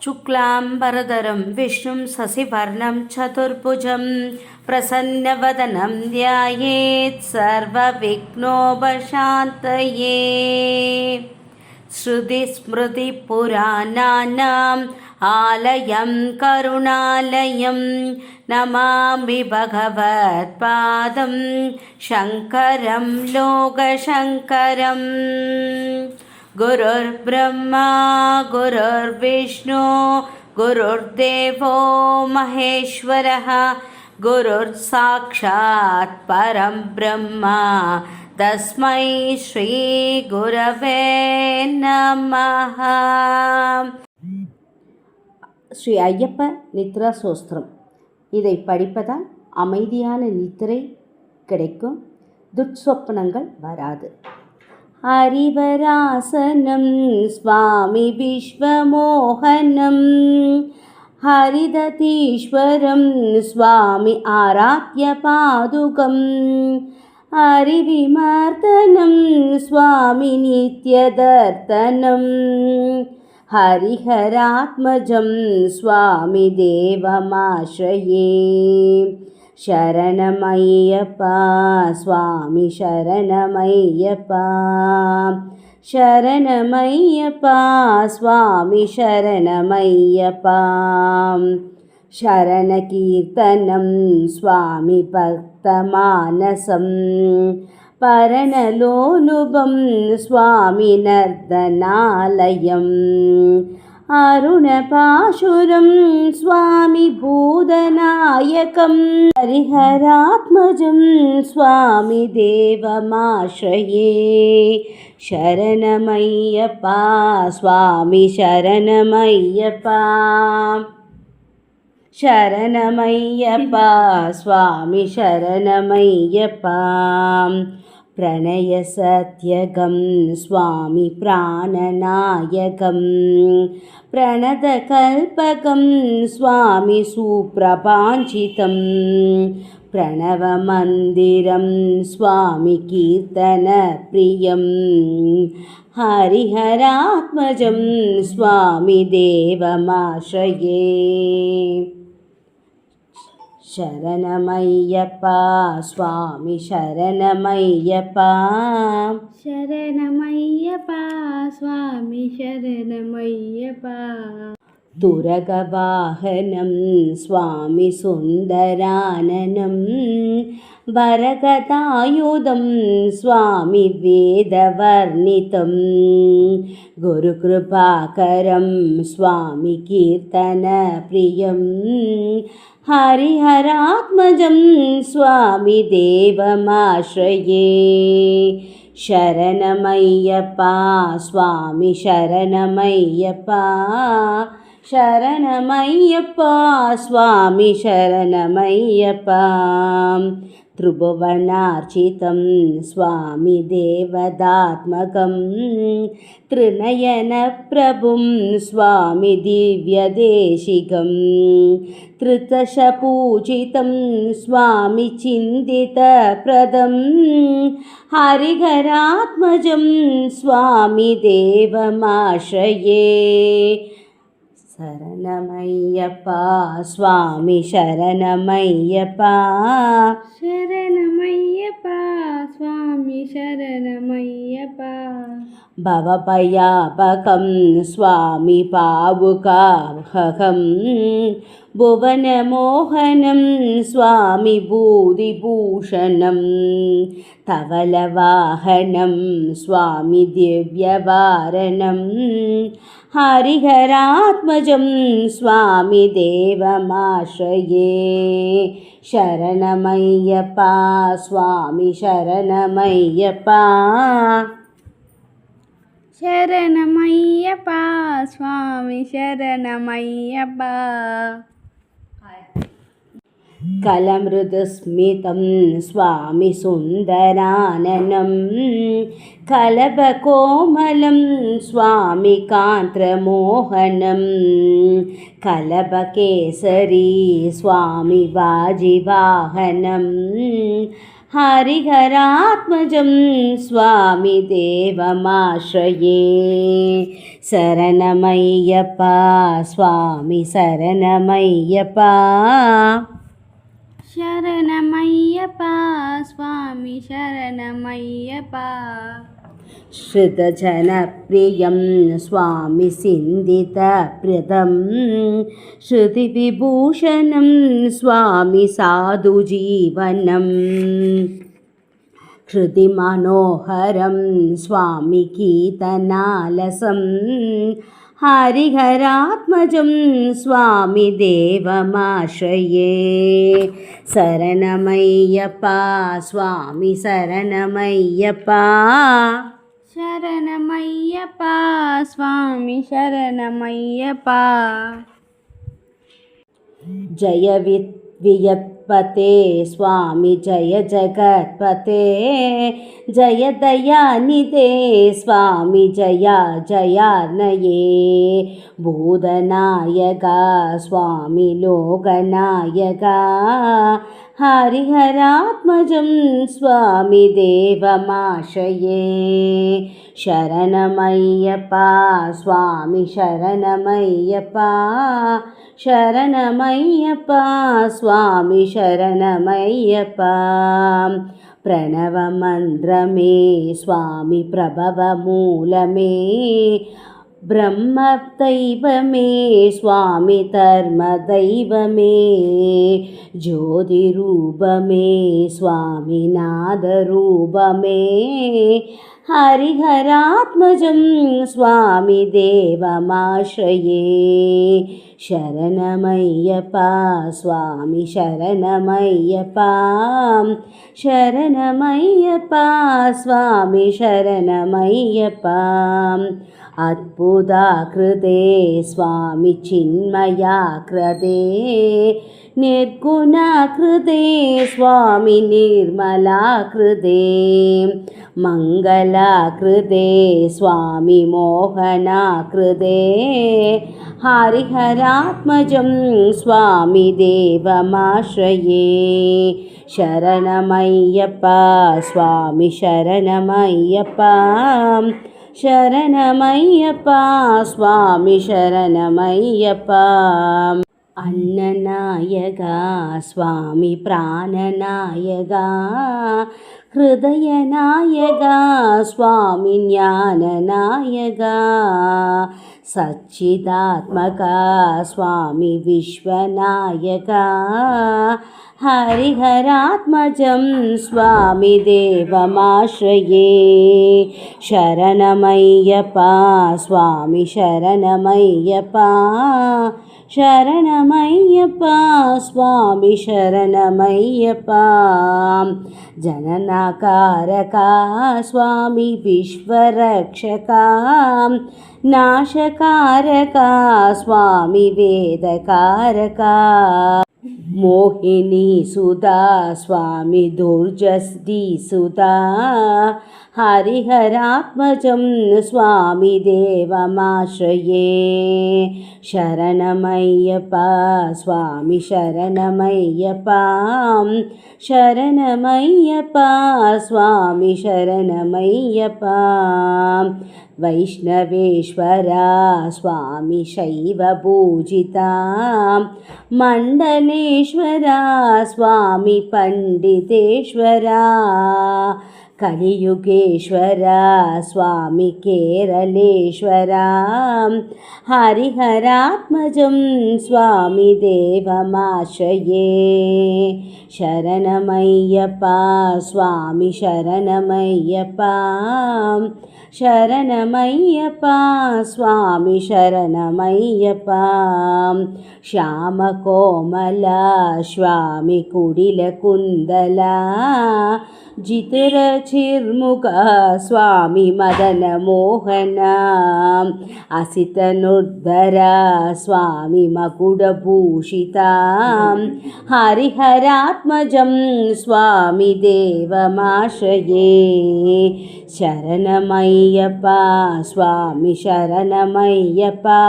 शुक्लाम्बरधरं विष्णुं शशिवर्णं चतुर्भुजं प्रसन्नवदनं ध्यायेत् सर्वविघ्नोपशान्तये। श्रुतिस्मृतिपुराणानाम् आलयं करुणालयं नमामि भगवत्पादं शङ्करं लोकशङ्करम्। गुरुर्ब्रह्मा गुरुर्विष्णु गुरुर्देवो महेश्वरः गुरुर्साक्षात् परं ब्रह्म तस्मै श्री गुरवे नमः। ஸ்ரீ ஐயப்ப நித்ரா சோஸ்திரம். இதை படிப்பதால் அமைதியான நித்திரை கிடைக்கும், துர்ஸ்வப்னங்கள் வராது. ஹரிவராசனம் ஸ்வாமி விஸ்வமோகனம் ஹரிததீஸ்வரம் ஸ்வாமி ஆராத்ய பாதுகம் ஹரிவிமர்தனம் ஸ்வாமி நித்யதர்த்தனம் ஹரிஹராத்மஜம் ஸ்வாமி தேவமாஸ்ரயே. शरणमय्यप्पा स्वामी शरणमय्यप्पा शरणमय्यप्पा स्वामी शरणमय्यप्पा शरणकीर्तनं स्वामी भक्तमानसं परणलोलुभं स्वामी नर्दनालयम् अरुणपाशुरं स्वामी भूतनायकं हरिहरात्मजं स्वामी देवमाश्रये. शरणमय्यप्पा स्वामी शरणमय्यप्पा शरणमय्यप्पा स्वामी शरणमय्यप्पा प्रणयसत्यगं स्वामी प्राणनायकं प्रणतकल्पकं स्वामी सुप्रभाञ्चितं प्रणवमन्दिरं स्वामी कीर्तनप्रियं हरिहरात्मजं स्वामी देवमाश्रये. शरणमय्यप्पा स्वामी शरणमय्यप्पा शरणमय्यप्पा स्वामी शरणमय्यप्पा तुरगवाहनं स्वामी सुन्दराननं वरगदायुधं स्वामी वेदवर्णितं गुरुकृपाकरं स्वामी कीर्तनप्रियं हरिहरात्मजं स्वामी देवमाश्रये. शरणमय्यप्पा स्वामी शरणमय्यप्पा शरणमय्यप्पा स्वामी शरणमय्यप्पा त्रिभुवनार्चितं स्वामी देवदात्मकं त्रिनयनप्रभुं स्वामी दिव्यदेशिकं त्रिदशपूजितं स्वामी चिन्तितप्रदं हरिहरात्मजं स्वामी देवमाश्रये. शरणमय्यप्पा स्वामी शरणमय्यप्पा शरणमय्यप्पा स्वामी शरणमय्यप्पा भवभयापकं स्वामी पावुकाहं भुवनमोहनं स्वामी भूतिभूषणं धवलवाहनं स्वामी दिव्यवारणं हरिहरात्मजं स्वामी देवमाश्रये. शरणमय्यप्पा स्वामी शरणमय्यप्पा शरणमय्यप्पा स्वामी शरणमय्यप्पा कलमृदुस्मितं स्वामी सुन्दराननं कलभकोमलं स्वामी कान्त्रमोहनं कलभकेसरी स्वामी वाजिवाहनं हरिहरात्मजं स्वामी देवमाश्रये शरणमय्यप्पा स्वामी शरणमय्यप्पा शरणमय्यप्पा स्वामी शरणमय्यप्पा श्रुतजनप्रियं स्वामी सिन्दितप्रदं श्रुतिविभूषणं स्वामी साधुजीवनं श्रुतिमनोहरं स्वामी कीर्तनालसं हरिहरात्मजं स्वामी देवमाश्रये शरणमय्यप्पा स्वामी शरणमय्यप्पा शरणमय्यप्पा स्वामी शरणमय्यप्पा जय वियत्पते स्वामी जय जगत्पते जय दयानिधे स्वामी जया जयार्णये भूतनायका स्वामी लोकनायका हरिहरात्मजं स्वामी देवमाश्रये शरणमय्यप्पा स्वामी शरणमय्यप्पा शरणमय्यप्पा स्वामी शरणमय्यप्पा प्रणवमन्त्रमे स्वामी प्रभवमूलमे ब्रह्मदैवमे स्वामी धर्मदैवमे ज्योतिरूपमे स्वामी नादरूपमे हरिहरात्मजं स्वामी देवमाश्रये शरणमय्यप्पा स्वामी शरणमय्यप्पा शरणमय्यप्पा स्वामी शरणमय्यप्पा अद्भुताकृते स्वामी चिन्मयाकृते निर्गुणाकृते स्वामी निर्मलाकृते मङ्गलाकृते स्वामी मोहनाकृते हरिहरात्मजं स्वामी देवमाश्रये शरणमय्यप्पा स्वामी शरणमय्यप्पा शरणमय्यप्पा स्वामी शरणमय्यप्पा अन्ननायका स्वामी प्राणनायका हृदयनायका स्वामी ज्ञाननायका सच्चिदात्मका स्वामी विश्वनायका हरिहरात्मजं स्वामी देवमाश्रये शरणमय्यप्पा स्वामी शरणमय्यप्पा शरणमय्यप्पा स्वामी शरणमय्यप्पा जननाकारका स्वामी विश्वरक्षका नाशकारका स्वामी वेदकारका मोहिनी सुधा स्वामी दुर्जस्ती सुधा हरिहरात्मजं स्वामी देवमाश्रये शरणमय्यप्पा स्वामी शरणमय्यप्पा शरणमय्यप्पा स्वामी शरणमय्यप्पा वैष्णवेश्वरा स्वामी शैवपूजिता मण्डलेश्वरा स्वामी पण्डितेश्वरा कलियुगेश्वरा स्वामी केरलेश्वरा हरिहरात्मजं स्वामी देवमाश्रये शरणमय्यप्पा स्वामी शरणमय्यप्पा शरणमय्यप्पा स्वामी शरणमय्यप्पा श्यामकोमला स्वामी कुडिलकुन्दला जितरचिर्मुखा स्वामी मदनमोहना असितनुर्धरा स्वामी मकुडभूषिता हरिहरात्मजं स्वामी देवमाश्रये शरणमय्यप्पा स्वामी शरणमय्यप्पा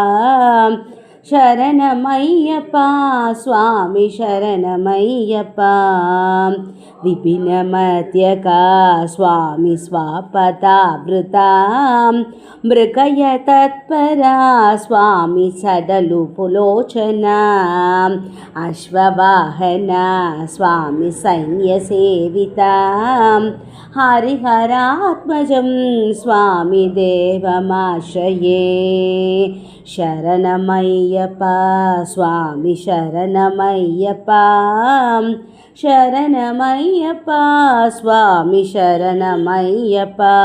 शरणमय्यप्पा स्वामी शरणमय्यप्पा विपिनमत्यका स्वामी स्वापदावृता मृगय तत्परा स्वामी सडलुपुलोचना अश्ववाहना स्वामी सैन्यसेविता हरिहरात्मजं स्वामी देवमाश्रये शरणमय्यप्पा स्वामी शरणमय्यप्पा शरणमय्यप्पा स्वामी शरणमय्यप्पा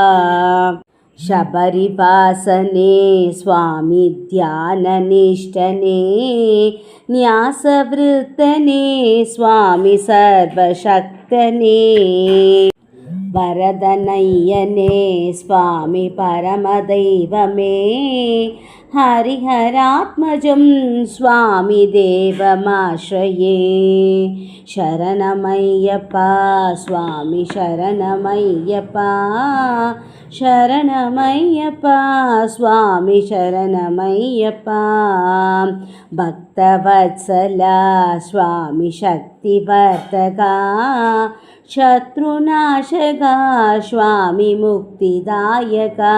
शबरिवासने स्वामी ध्याननिष्ठने न्यासवृत्तने स्वामी सर्वशक्तने वरदनय्यने स्वामी परमदैवमे हरिहरात्मजं स्वामी देवमाश्रये शरणमय्यप्पा स्वामी शरणमय्यप्पा शरणमय्यप्पा स्वामी शरणमय्यप्पा भक्तवत्सला स्वामी शक्तिवर्धका शत्रुनाशका स्वामी मुक्तिदायका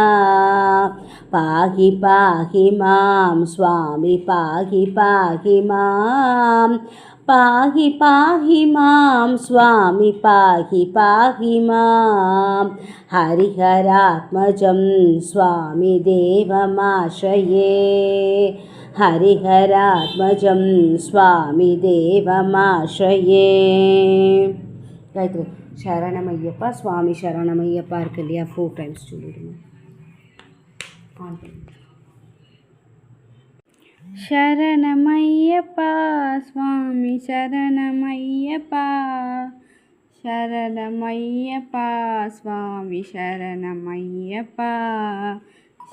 पाहि पाहि मां स्वामी पाहि पाहि मां पाहि पाहि मां स्वामी पाहि पाहि मां हरिहरात्मजं स्वामी देवमाश्रये हरिहरात्मजं स्वामी देवमाश्रये गायत्री शरणमय्यप्पा स्वामी शरणमय्यप्पा के लिए 4 times சொல்லிடுங்க शरणमय्यप्पा स्वामी शरणमय्यप्पा शरणमय्यप्पा स्वामी शरणमय्यप्पा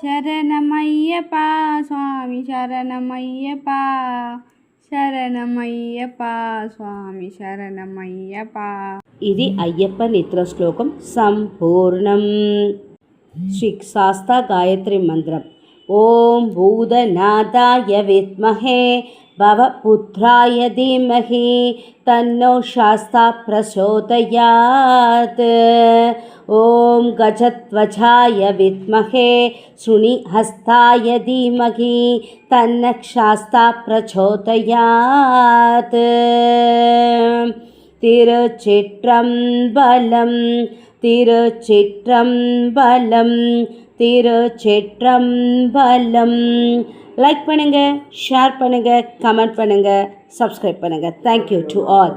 शरणमय्यप्पा स्वामी शरणमय्यप्पा शरणमय्यप्पा स्वामी शरणमय्यप्पा ఇది అయ్యప్ప నిత్ర శ్లోకం సంపూర్ణం. శ్రీ శాస్తా గాయత్రి మంత్రం. ఓం భూతనాథాయ విద్మహే భవపుత్రాయ ధీమహి తన్నో శాస్తా ప్రచోదయాత్. ఓం గజధ్వజాయ విద్మహే శృణిహస్తాయ ధీమహి తన్నః శాస్తా ప్రచోదయాత్. திருச்சிற்றம்பலம் திருச்சிற்றம்பலம் திருச்சிற்றம்பலம். லைக் பண்ணுங்கள், ஷேர் பண்ணுங்கள், கமெண்ட் பண்ணுங்கள், சப்ஸ்கிரைப் பண்ணுங்கள். Thank you to all.